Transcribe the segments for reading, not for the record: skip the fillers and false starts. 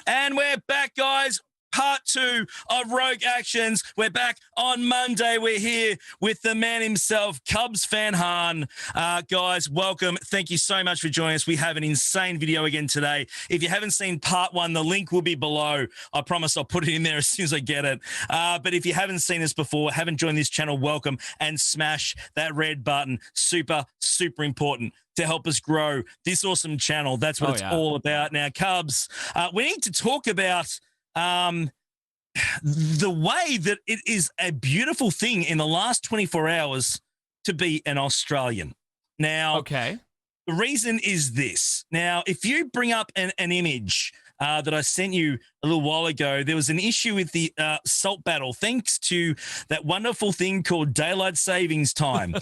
And we're back, guys. Part 2 of Rogue Actions. We're back on Monday. We're here with the man himself, Cubs fan Han. Guys, welcome. Thank you so much for joining us. We have an insane video again today. If you haven't seen part 1, the link will be below. I promise I'll put it in there as soon as I get it. But if you haven't seen this before, haven't joined this channel, welcome, and smash that red button. Super, super important to help us grow this awesome channel. That's what it's all about. Now, Cubs, we need to talk about the way that it is a beautiful thing in the last 24 hours to be an Australian. Now, the reason is this. Now, if you bring up an image that I sent you a little while ago, there was an issue with the salt battle, thanks to that wonderful thing called daylight savings time.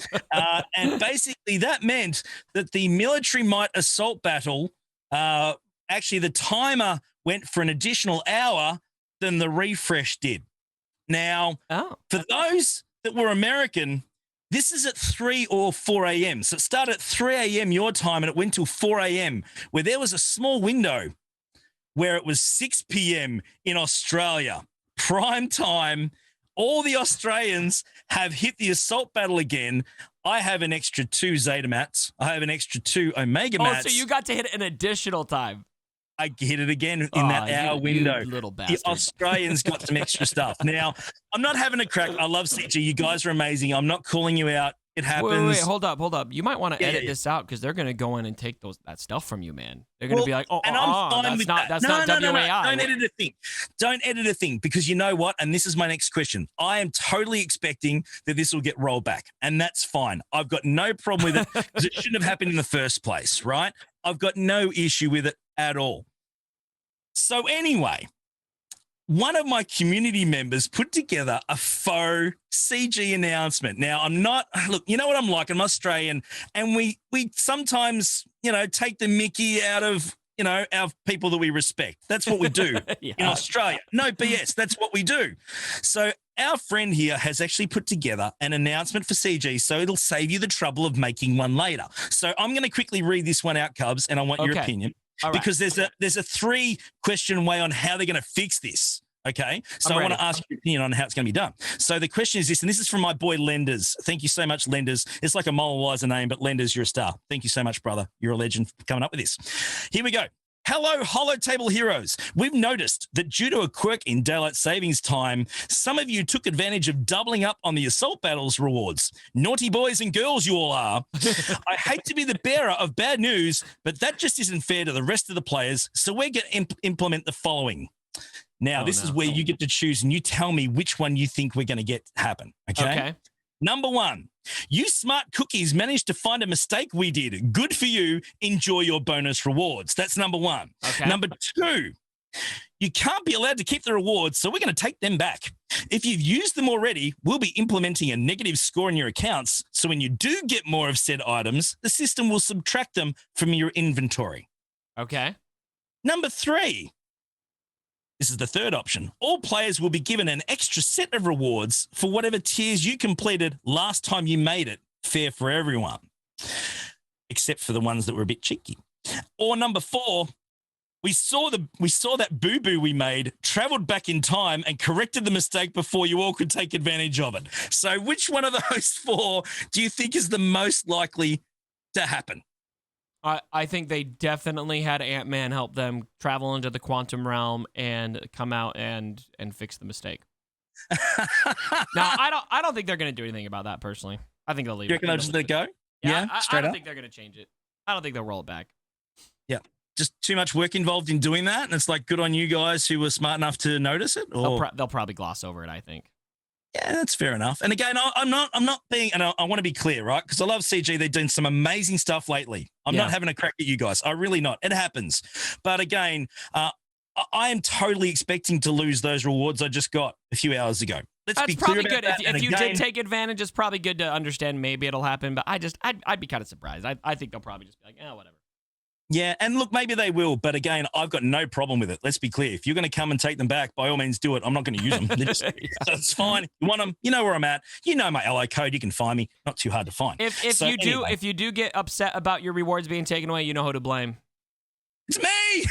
And basically that meant that the military might assault battle, actually the timer went for an additional hour than the refresh did. Now, for those that were American, this is at 3 or 4 a.m. So it started at 3 a.m. your time and it went till 4 a.m., where there was a small window where it was 6 p.m. in Australia. Prime time. All the Australians have hit the assault battle again. I have an extra 2 Zeta mats. I have an extra 2 Omega mats. Oh, so you got to hit it an additional time. I hit it again in that hour window. You little bastard. The Australians got some extra stuff. Now, I'm not having a crack. I love CG. You guys are amazing. I'm not calling you out. It happens. Wait, hold up. You might want to edit this out because they're going to go in and take that stuff from you, man. They're going to be like, that's not WAI. Don't edit a thing. Don't edit a thing, because you know what? And this is my next question. I am totally expecting that this will get rolled back, and that's fine. I've got no problem with it because it shouldn't have happened in the first place, right? I've got no issue with it at all. So anyway, one of my community members put together a faux CG announcement. Now, look, you know what I'm like. I'm Australian, and we sometimes, take the mickey out of, our people that we respect. That's what we do in Australia. No BS. That's what we do. So our friend here has actually put together an announcement for CG, so it'll save you the trouble of making one later. So I'm going to quickly read this one out, Cubs, and I want your opinion. Right. Because there's a 3-question way on how they're going to fix this. Okay. So I want to ask your opinion on how it's going to be done. So the question is this, and this is from my boy Lenders. Thank you so much, Lenders. It's like a Mullenweiser name, but Lenders, you're a star. Thank you so much, brother. You're a legend for coming up with this. Here we go. Hello, Hollow Table Heroes. We've noticed that due to a quirk in daylight savings time, some of you took advantage of doubling up on the assault battles rewards. Naughty boys and girls you all are. I hate to be the bearer of bad news, but that just isn't fair to the rest of the players, so we're going to implement the following. Now, this is where you get to choose, and you tell me which one you think we're going to get happen, okay? Number 1, you smart cookies managed to find a mistake we did. Good for you. Enjoy your bonus rewards. That's number 1. Number 2, you can't be allowed to keep the rewards, so we're going to take them back. If you've used them already, we'll be implementing a negative score in your accounts, so when you do get more of said items, the system will subtract them from your inventory. Number 3, this is the 3rd option. All players will be given an extra set of rewards for whatever tiers you completed last time you made it fair for everyone, except for the ones that were a bit cheeky. Or number 4, we saw that boo-boo we made, traveled back in time and corrected the mistake before you all could take advantage of it. So which one of those 4 do you think is the most likely to happen? I think they definitely had Ant-Man help them travel into the quantum realm and come out and fix the mistake. Now, I don't think they're going to do anything about that personally. I think they'll leave it. You reckon they'll just let it go? Yeah, I don't think they're going to change it. I don't think they'll roll it back. Yeah. Just too much work involved in doing that, and it's like good on you guys who were smart enough to notice it? Or they'll probably gloss over it, I think. Yeah, that's fair enough. And again, I'm not being, and I want to be clear, right? Because I love CG. They're doing some amazing stuff lately. I'm not having a crack at you guys. I really not. It happens. But again, I am totally expecting to lose those rewards I just got a few hours ago. Let's be clear about that. If you did take advantage, it's probably good to understand maybe it'll happen. But I'd be kind of surprised. I think they'll probably just be like, whatever. Yeah, and look, maybe they will, but again, I've got no problem with it. Let's be clear. If you're going to come and take them back, by all means do it. I'm not going to use them. So it's fine. You want them, you know where I'm at. You know my LI code. You can find me. Not too hard to find. If you do get upset about your rewards being taken away, you know who to blame. It's me!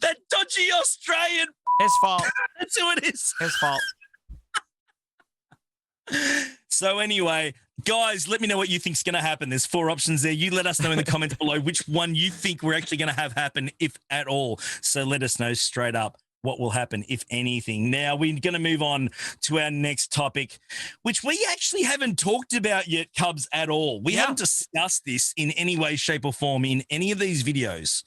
That dodgy dodgy Australian. His fault. That's who it is. His fault. So anyway, guys, let me know what you think's going to happen. There's 4 options there. You let us know in the comments below which one you think we're actually going to have happen, if at all. So let us know straight up what will happen, if anything. Now, we're going to move on to our next topic, which we actually haven't talked about yet, Cubs, at all. We haven't discussed this in any way, shape, or form in any of these videos.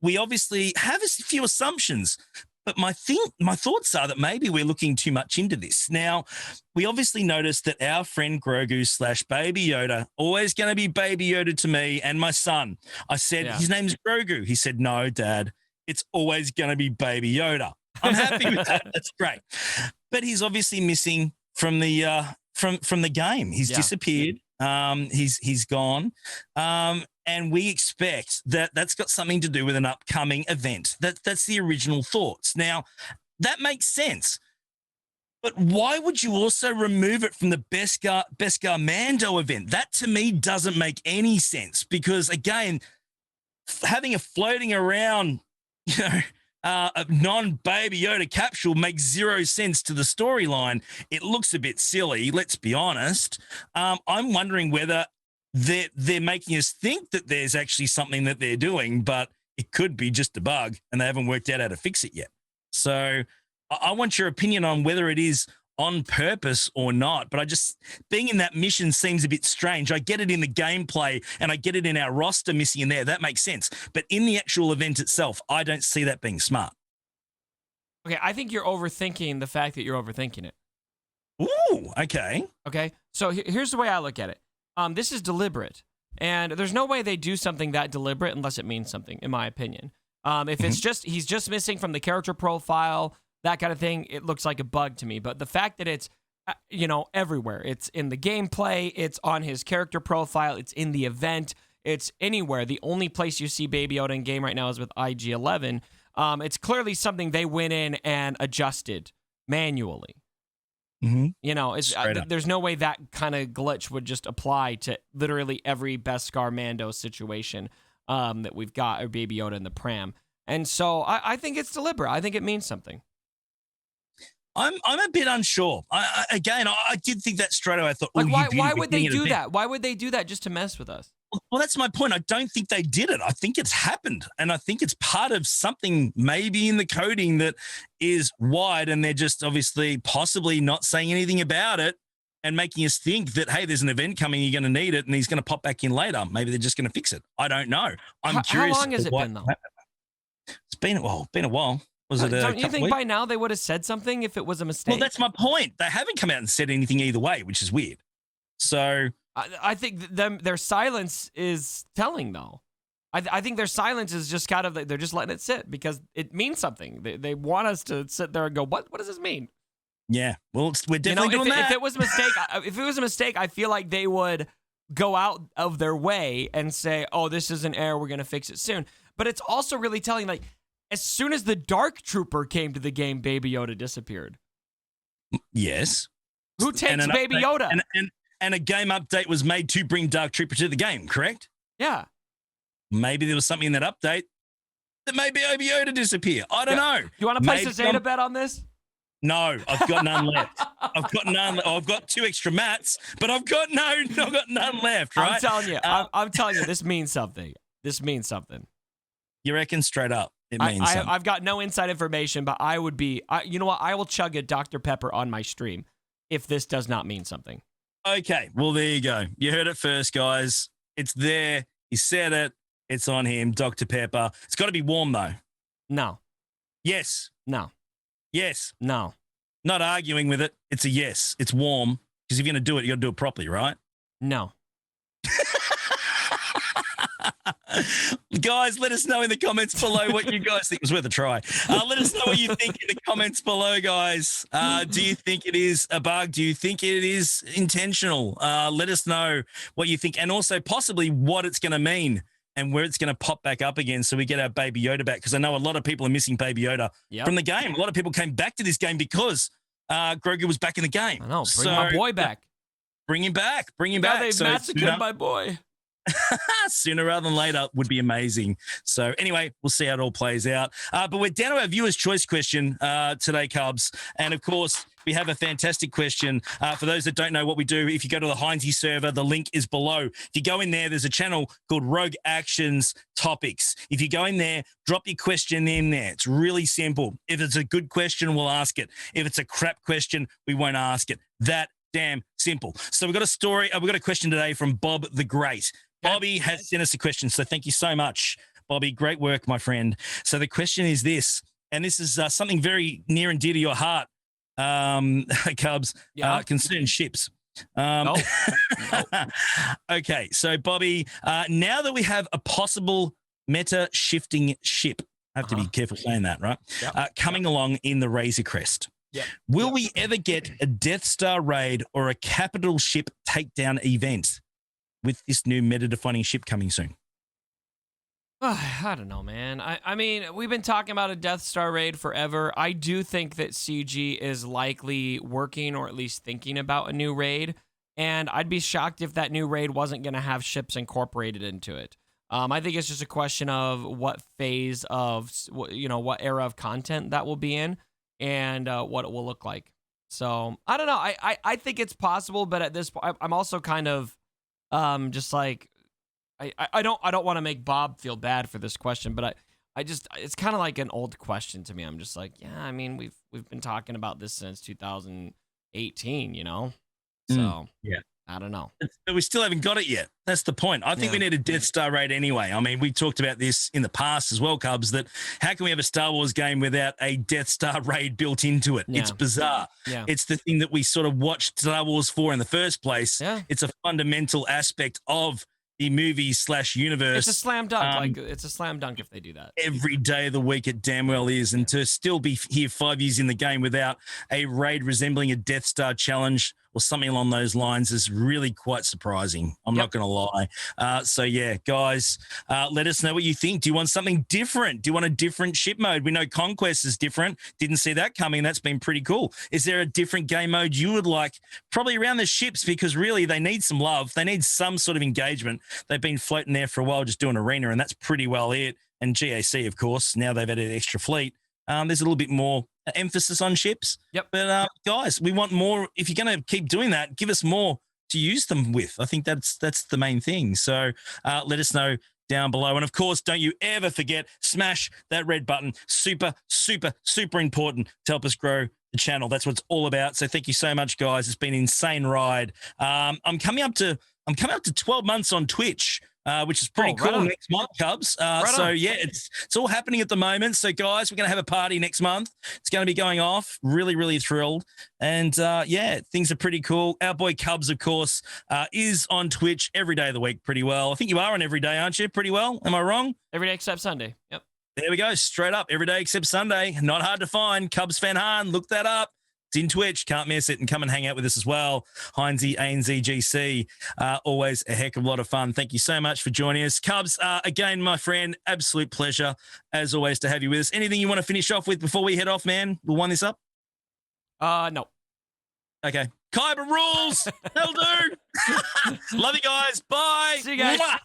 We obviously have a few assumptions, but my thoughts are that maybe we're looking too much into this. Now, we obviously noticed that our friend Grogu / Baby Yoda, always going to be Baby Yoda to me and my son. I said, his name's Grogu. He said, no, Dad, it's always going to be Baby Yoda. I'm happy with that. That's great. But he's obviously missing from the from the game. He's disappeared. He's gone. And we expect that that's got something to do with an upcoming event. That's the original thoughts. Now, that makes sense. But why would you also remove it from the Beskar Mando event? That to me doesn't make any sense because, again, having a floating around, a non-Baby Yoda capsule makes zero sense to the storyline. It looks a bit silly, let's be honest. I'm wondering whether they're making us think that there's actually something that they're doing, but it could be just a bug and they haven't worked out how to fix it yet. So I want your opinion on whether it is on purpose or not, but being in that mission seems a bit strange. I get it in the gameplay and I get it in our roster missing in there. That makes sense. But in the actual event itself, I don't see that being smart. Okay, I think you're overthinking the fact that you're overthinking it. Ooh, okay. Okay, so here's the way I look at it. This is deliberate, and there's no way they do something that deliberate unless it means something, in my opinion. If it's he's just missing from the character profile, that kind of thing, it looks like a bug to me. But the fact that it's, everywhere, it's in the gameplay, it's on his character profile, it's in the event, it's anywhere. The only place you see Baby Yoda in game right now is with IG-11. It's clearly something they went in and adjusted manually. Mm-hmm. There's no way that kind of glitch would just apply to literally every Beskar Mando situation that we've got, or Baby Yoda in the pram. And so I think it's deliberate. I think it means something. I'm a bit unsure. I did think that straight away. I thought, why would they do that? Why would they do that just to mess with us? Well, that's my point. I don't think they did it. I think it's happened. And I think it's part of something maybe in the coding that is wide, and they're just obviously possibly not saying anything about it and making us think that, hey, there's an event coming, you're going to need it, and he's going to pop back in later. Maybe they're just going to fix it. I don't know. I'm curious. How long has it been, though? It's been a while. Was it don't you think by now they would have said something if it was a mistake? Well, that's my point. They haven't come out and said anything either way, which is weird. So I think their silence is telling, though. I think their silence is just kind of, they're just letting it sit because it means something. They want us to sit there and go, what does this mean? Yeah, well, we're definitely doing that. If it was a mistake, I feel like they would go out of their way and say, oh, this is an error, we're going to fix it soon. But it's also really telling, like, as soon as the Dark Trooper came to the game, Baby Yoda disappeared. Yes. Who takes Baby Yoda? And a game update was made to bring Dark Trooper to the game, correct? Yeah. Maybe there was something in that update that made Baby Yoda disappear. I don't know. You want to place a Zeta bet on this? No, I've got none left. I've got 2 extra mats, but I've got none left, right? I'm telling you, this means something. This means something. You reckon straight up it means something? I've got no inside information, but I would be, you know what? I will chug a Dr. Pepper on my stream if this does not mean something. Okay, well, there you go. You heard it first, guys. It's there. He said it. It's on him, Dr. Pepper. It's got to be warm, though. No. Yes. No. Yes. No. Not arguing with it. It's a yes. It's warm. Because if you're going to do it, you got to do it properly, right? No. Guys, let us know in the comments below what you guys think. It was worth a try. Let us know what you think in the comments below, guys. Do you think it is a bug? Do you think it is intentional? Let us know what you think, and also possibly what it's going to mean and where it's going to pop back up again so we get our Baby Yoda back, because I know a lot of people are missing Baby Yoda from the game. A lot of people came back to this game because Grogu was back in the game. I know. Bring my boy back. Bring him back. Bring him back. They've massacred my boy. Sooner rather than later would be amazing. So anyway, we'll see how it all plays out. But we're down to our viewer's choice question today, Cubs. And of course, we have a fantastic question. For those that don't know what we do, if you go to the Heinzie server, the link is below. If you go in there, there's a channel called Rogue Actions Topics. If you go in there, drop your question in there. It's really simple. If it's a good question, we'll ask it. If it's a crap question, we won't ask it. That damn simple. So we've got a question today from Bob the Great. Bobby has sent us a question, so thank you so much, Bobby. Great work, my friend. So the question is this, and this is something very near and dear to your heart, Cubs, concern ships. No. Okay, so Bobby, now that we have a possible meta-shifting ship, I have to be careful saying that, right? Coming along in the Razor Crest. Will we ever get a Death Star raid or a capital ship takedown event with this new meta-defining ship coming soon? I don't know, man. I mean, we've been talking about a Death Star raid forever. I do think that CG is likely working or at least thinking about a new raid, and I'd be shocked if that new raid wasn't going to have ships incorporated into it. I think it's just a question of what phase of, what era of content that will be in and what it will look like. So I don't know. I think it's possible, but at this point, I'm also kind of just like, I don't want to make Bob feel bad for this question, but I just, it's kind of like an old question to me. I'm just like, yeah, I mean, we've been talking about this since 2018, So yeah, I don't know. But we still haven't got it yet. That's the point. I think we need a Death Star raid anyway. I mean, we talked about this in the past as well, Cubs, that how can we have a Star Wars game without a Death Star raid built into it? Yeah. It's bizarre. Yeah. It's the thing that we sort of watched Star Wars for in the first place. Yeah. It's a fundamental aspect of the movie/universe. It's a slam dunk. It's a slam dunk if they do that. Every day of the week it damn well is. And to still be here 5 years in the game without a raid resembling a Death Star challenge or something along those lines is really quite surprising. I'm not going to lie. So, yeah, guys, let us know what you think. Do you want something different? Do you want a different ship mode? We know Conquest is different. Didn't see that coming. That's been pretty cool. Is there a different game mode you would like? Probably around the ships, because really they need some love. They need some sort of engagement. They've been floating there for a while just doing arena, and that's pretty well it. And GAC, of course, now they've added extra fleet. There's a little bit more emphasis on ships. But guys, we want more. If you're going to keep doing that, give us more to use them with. I think that's the main thing. So let us know down below. And of course, don't you ever forget, smash that red button. Super, super, super important to help us grow the channel. That's what it's all about. So thank you so much, guys. It's been an insane ride. I'm coming up to 12 months on Twitch. Which is pretty cool next month, Cubs. So, yeah, it's all happening at the moment. So, guys, we're going to have a party next month. It's going to be going off. Really, really thrilled. And, yeah, things are pretty cool. Our boy Cubs, of course, is on Twitch every day of the week pretty well. I think you are on every day, aren't you? Pretty well. Am I wrong? Every day except Sunday. Yep. There we go. Straight up. Every day except Sunday. Not hard to find. Cubs Fan Han. Look that up. It's in Twitch. Can't miss it. And come and hang out with us as well. Heinzie, ANZ, GC. Always a heck of a lot of fun. Thank you so much for joining us. Cubs, again, my friend, absolute pleasure, as always, to have you with us. Anything you want to finish off with before we head off, man? We'll wind this up? No. Okay. Khyber rules. That'll do. Love you guys. Bye. See you guys. Mwah.